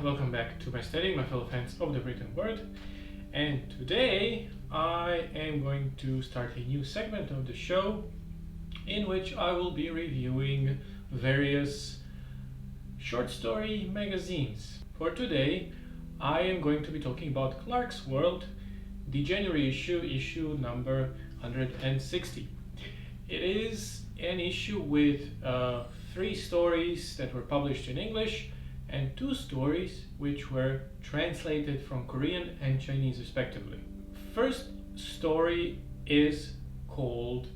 welcome back to my study, my fellow fans of the written word. And today I am going to start a new segment of the show in which I will be reviewing various short story magazines. For today, I am going to be talking about Clarkesworld, the January issue number 160. It is an issue with 3 stories that were published in English and 2 stories which were translated from Korean and Chinese respectively. First story is called,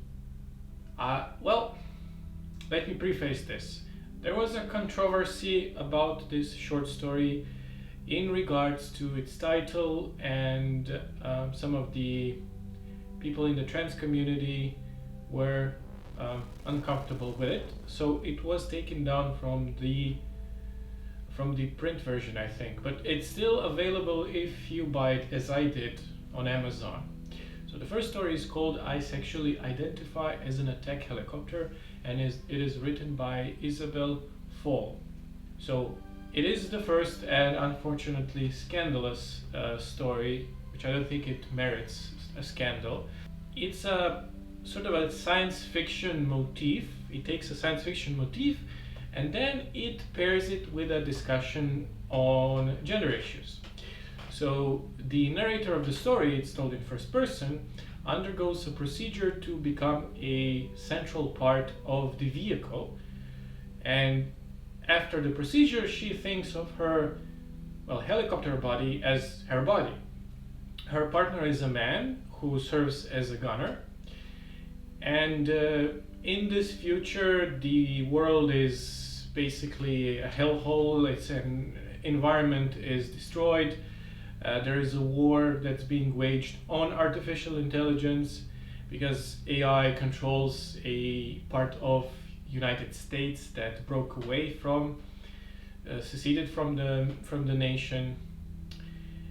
let me preface this. There was a controversy about this short story in regards to its title, and some of the people in the trans community were uncomfortable with it, so it was taken down from the print version, I think, but it's still available if you buy it as I did on Amazon. So the first story is called I Sexually Identify as an Attack Helicopter, and it is written by Isabel Fall. So it is the first and unfortunately scandalous story, which I don't think it merits a scandal. It's a sort of a science fiction motif. It takes a science fiction motif and then it pairs it with a discussion on gender issues. So the narrator of the story, it's told in first person, undergoes a procedure to become a central part of the vehicle, and after the procedure she thinks of her helicopter body as her body. Her partner is a man who serves as a gunner, and in this future the world is basically a hellhole. Its environment is destroyed. There is a war that's being waged on artificial intelligence because AI controls a part of United States that broke away from, seceded from the nation.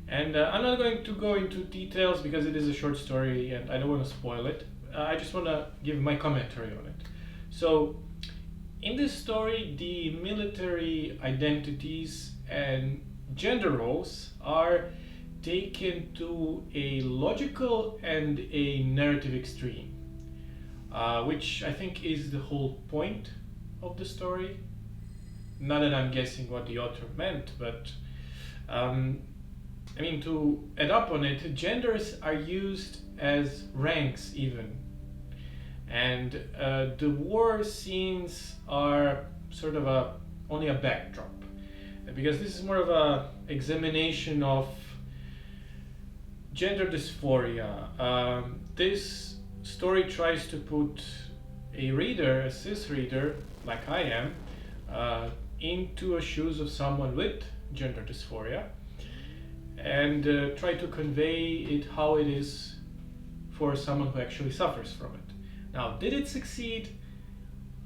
And I'm not going to go into details because it is a short story and I don't want to spoil it. I just want to give my commentary on it. So in this story, the military identities and gender roles are taken to a logical and a narrative extreme, which I think is the whole point of the story. Not that I'm guessing what the author meant, but to add up on it, genders are used as ranks even. And the war scenes are sort of only a backdrop, because this is more of a examination of gender dysphoria. This story tries to put a cis reader like I am, into the shoes of someone with gender dysphoria, and try to convey it how it is for someone who actually suffers from it. Now, did it succeed?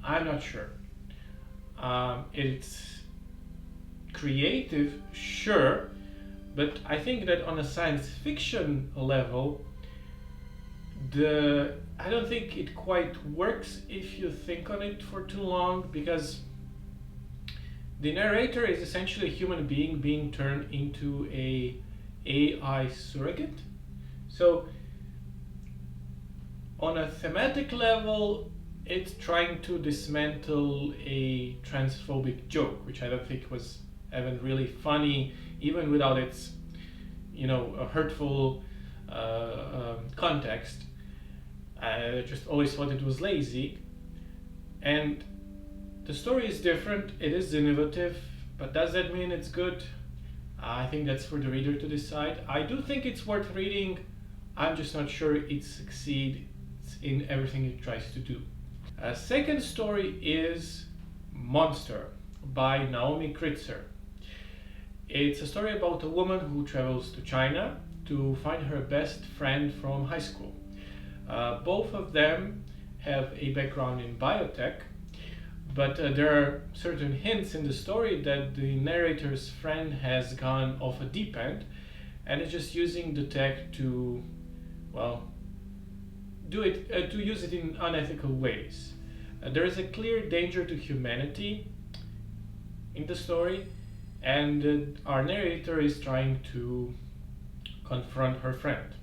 I'm not sure. It's creative, sure, but I think that on a science fiction level, I don't think it quite works if you think on it for too long, because the narrator is essentially a human being turned into a AI surrogate. So on a thematic level, it's trying to dismantle a transphobic joke, which I don't think was even really funny, even without its, a hurtful context. I just always thought it was lazy. And the story is different, it is innovative, but does that mean it's good? I think that's for the reader to decide. I do think it's worth reading. I'm just not sure it succeeds in everything it tries to do. A second story is Monster by Naomi Kritzer. It's a story about a woman who travels to China to find her best friend from high school. Both of them have a background in biotech, but there are certain hints in the story that the narrator's friend has gone off a deep end and is just using the tech to, to use it in unethical ways. There is a clear danger to humanity in the story, and our narrator is trying to confront her friend.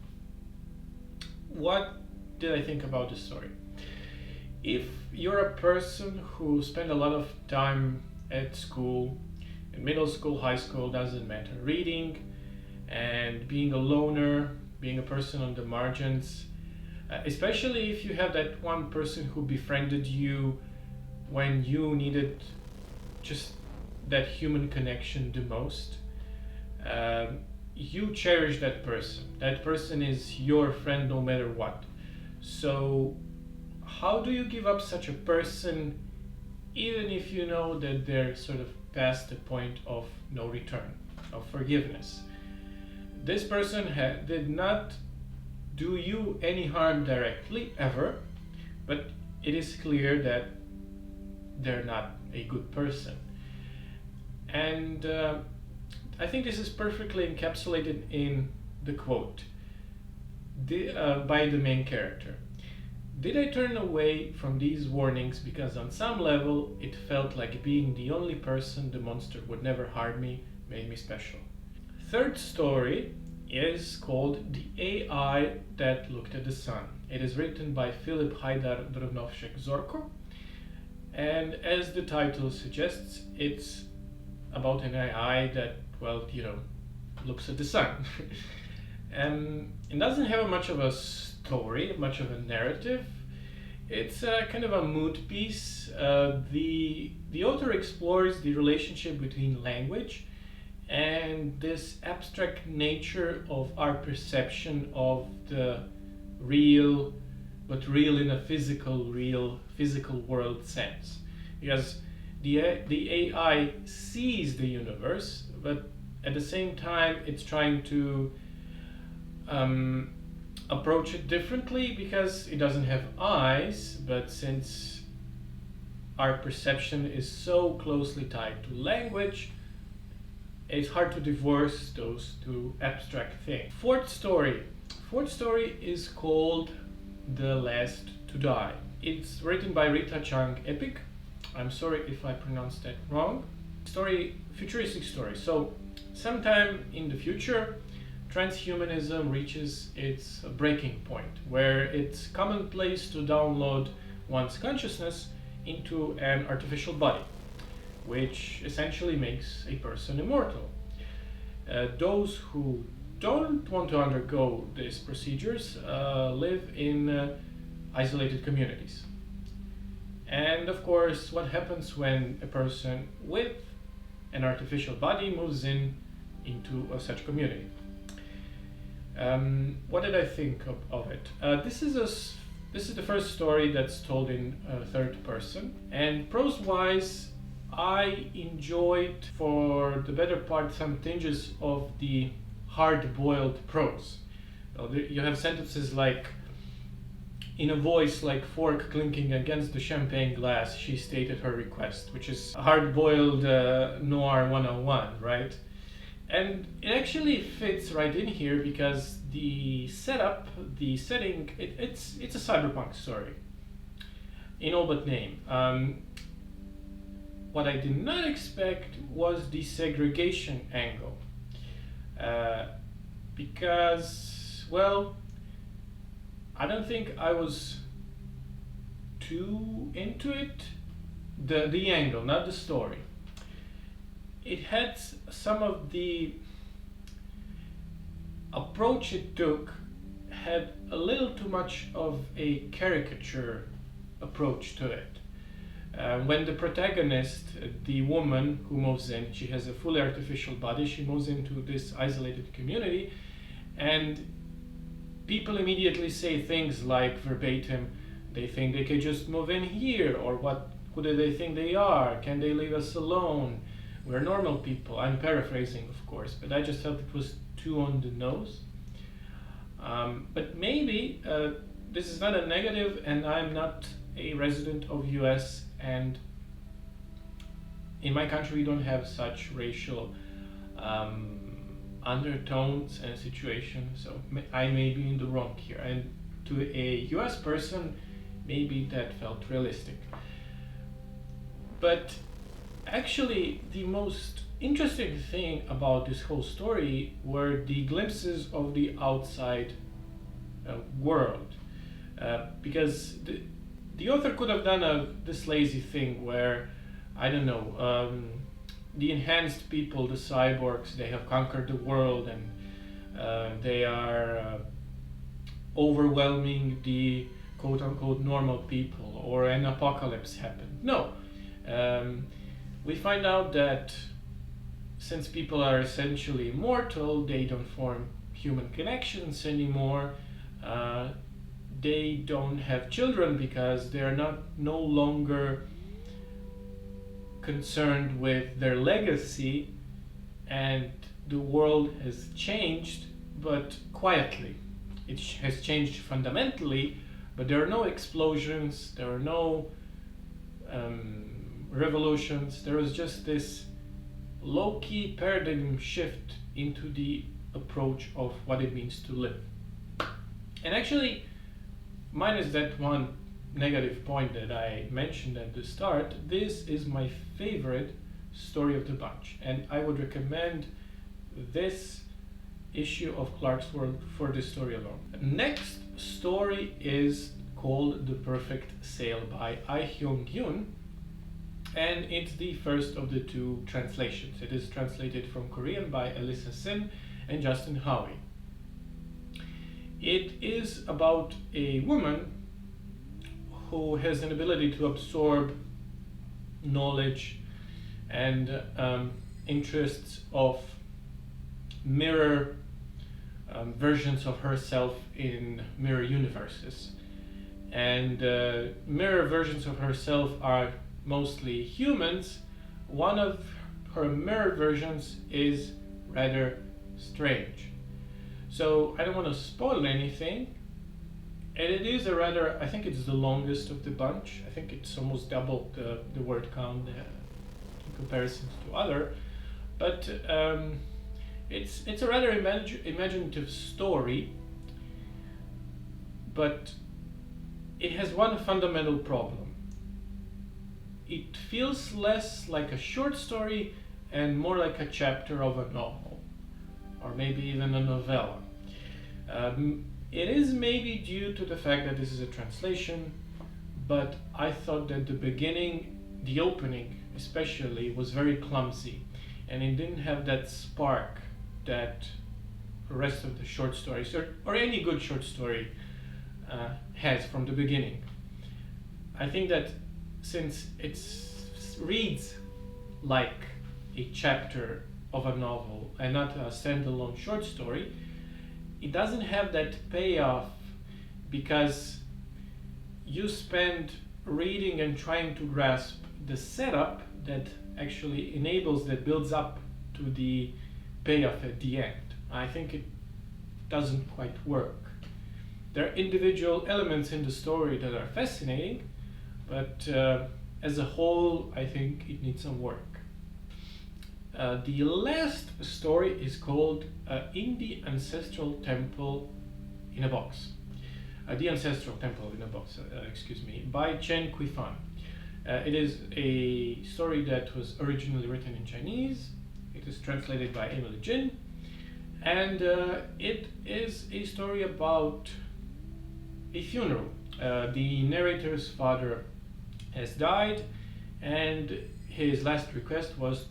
What did I think about this story? If you're a person who spent a lot of time at school, in middle school, high school, doesn't matter, reading and being a loner, being a person on the margins, especially if you have that one person who befriended you when you needed just that human connection the most, you cherish that person. That person is your friend no matter what. So how do you give up such a person even if you know that they're sort of past the point of no return, of forgiveness? This person did not do you any harm directly, ever, but it is clear that they're not a good person. And I think this is perfectly encapsulated in the quote by the main character. Did I turn away from these warnings because on some level it felt like being the only person the monster would never harm me made me special? Third story is called The AI That Looked at the Sun. It is written by Filip Hajdar Drnovšek Zorko, and as the title suggests, it's about an AI that, well, looks at the sun. It doesn't have much of a story, much of a narrative. It's kind of a mood piece. The author explores the relationship between language and this abstract nature of our perception of the real, but real in a real physical world sense. Because the AI sees the universe, but at the same time it's trying to approach it differently because it doesn't have eyes, but since our perception is so closely tied to language, it's hard to divorce those two abstract things. Fourth story is called The Last to Die. It's written by Rita Chang Epic. I'm sorry if I pronounced that wrong. Futuristic story. So sometime in the future, transhumanism reaches its breaking point, where it's commonplace to download one's consciousness into an artificial body, which essentially makes a person immortal. Those who don't want to undergo these procedures live in isolated communities. And of course, what happens when a person with an artificial body moves into such community? What did I think of it? This is the first story that's told in third person, and prose-wise, I enjoyed for the better part some tinges of the hard-boiled prose. You have sentences like, in a voice like fork clinking against the champagne glass, she stated her request, which is hard-boiled noir 101, right? And it actually fits right in here because the setting, it's a cyberpunk story in all but name. What I did not expect was the segregation angle, because, well, I don't think I was too into it, the angle, not the story. It had some of the approach it took had a little too much of a caricature approach to it. When the protagonist, the woman who moves in, she has a fully artificial body, she moves into this isolated community, and people immediately say things like verbatim, they think they could just move in here, or who do they think they are? Can they leave us alone? We're normal people. I'm paraphrasing, of course, but I just felt it was too on the nose. But maybe this is not a negative, and I'm not a resident of US, and in my country we don't have such racial undertones and situation, so I may be in the wrong here, and to a US person maybe that felt realistic. But actually the most interesting thing about this whole story were the glimpses of the outside world, because the author could have done this lazy thing where, I don't know, the enhanced people, the cyborgs, they have conquered the world, and they are overwhelming the quote-unquote normal people, or an apocalypse happened. No, we find out that since people are essentially immortal, they don't form human connections anymore. They don't have children because they are no longer concerned with their legacy, and the world has changed, but quietly. It has changed fundamentally, but there are no explosions, there are no revolutions. There was just this low-key paradigm shift into the approach of what it means to live. And actually, minus that one negative point that I mentioned at the start, this is my favorite story of the bunch, and I would recommend this issue of Clarkesworld for this story alone. Next story is called The Perfect Sale by I Hyung-gyun, and it's the first of the two translations. It is translated from Korean by Alyssa Sim and Justin Howie. It is about a woman who has an ability to absorb knowledge and interests of mirror versions of herself in mirror universes. And mirror versions of herself are mostly humans. One of her mirror versions is rather strange. So I don't want to spoil anything. And it is a rather, I think it's the longest of the bunch. I think it's almost double the word count in comparison to other. But it's a rather imaginative story. But it has one fundamental problem. It feels less like a short story and more like a chapter of a novel, or maybe even a novella. It is maybe due to the fact that this is a translation, but I thought that the beginning, the opening especially, was very clumsy, and it didn't have that spark that the rest of the short stories, or any good short story, has from the beginning. I think that since it reads like a chapter of a novel and not a standalone short story, it doesn't have that payoff, because you spend reading and trying to grasp the setup that actually enables, that builds up to the payoff at the end. I think it doesn't quite work. There are individual elements in the story that are fascinating, but as a whole, I think it needs some work. The last story is called In the Ancestral Temple in a Box. The Ancestral Temple in a Box, by Chen Kuifan. It is a story that was originally written in Chinese. It is translated by Emily Jin. And it is a story about a funeral. The narrator's father has died, and his last request was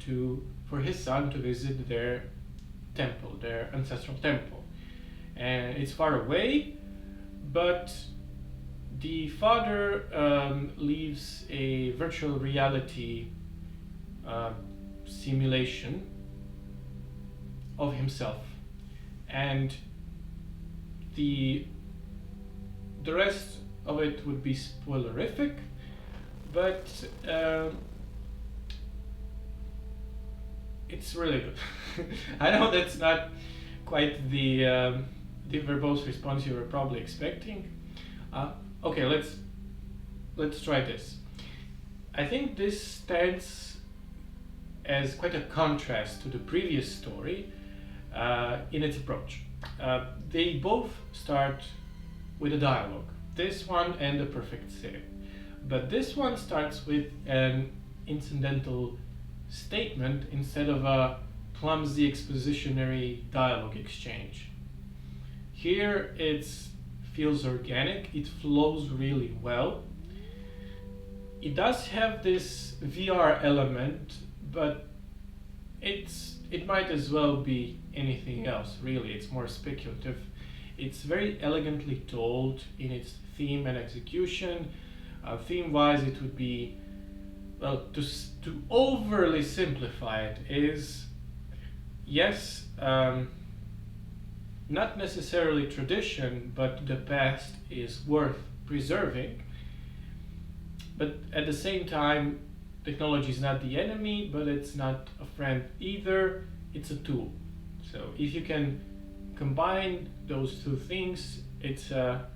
for his son to visit their temple, their ancestral temple. And it's far away, but the father leaves a virtual reality simulation of himself, and the rest of it would be spoilerific, but it's really good. I know that's not quite the verbose response you were probably expecting. Okay, let's try this. I think this stands as quite a contrast to the previous story in its approach. They both start with a dialogue, this one and The Perfect Sale. But this one starts with an incidental statement instead of a clumsy expositionary dialogue exchange. Here it feels organic, it flows really well. It does have this VR element, but it might as well be anything else, really. It's more speculative. It's very elegantly told in its theme and execution. Theme-wise, it would be, well, to overly simplify it is, yes, not necessarily tradition, but the past is worth preserving. But at the same time, technology is not the enemy, but it's not a friend either. It's a tool. So if you can combine those two things, it's a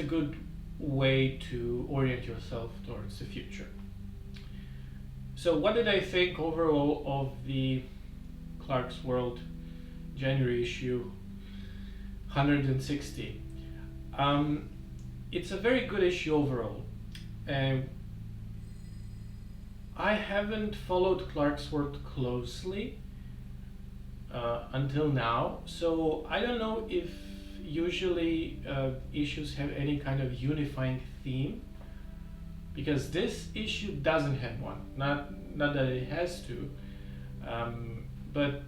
good way to orient yourself towards the future. So what did I think overall of the Clarkesworld January issue 160? It's a very good issue overall. I haven't followed Clarkesworld closely until now, so I don't know if usually issues have any kind of unifying theme, because this issue doesn't have one. Not that it has to, but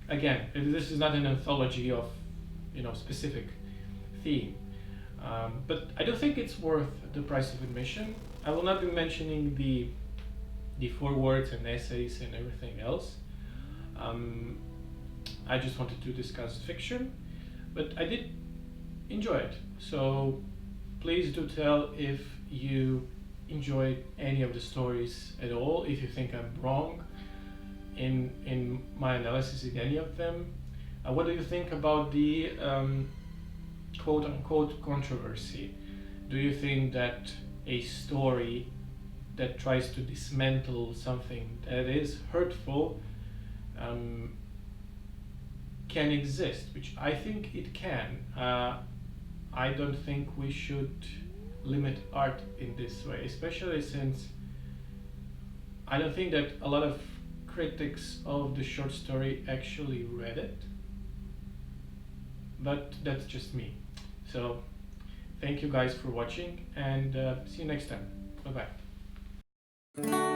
again, this is not an anthology of specific theme. But I do think it's worth the price of admission. I will not be mentioning the forewords and essays and everything else. I just wanted to discuss fiction, but I did enjoy it. So please do tell if you enjoyed any of the stories at all, if you think I'm wrong in my analysis in any of them. What do you think about the quote-unquote controversy? Do you think that a story that tries to dismantle something that is hurtful can exist? Which I think it can. I don't think we should limit art in this way, especially since I don't think that a lot of critics of the short story actually read it. But that's just me. So thank you guys for watching, and see you next time. Bye bye.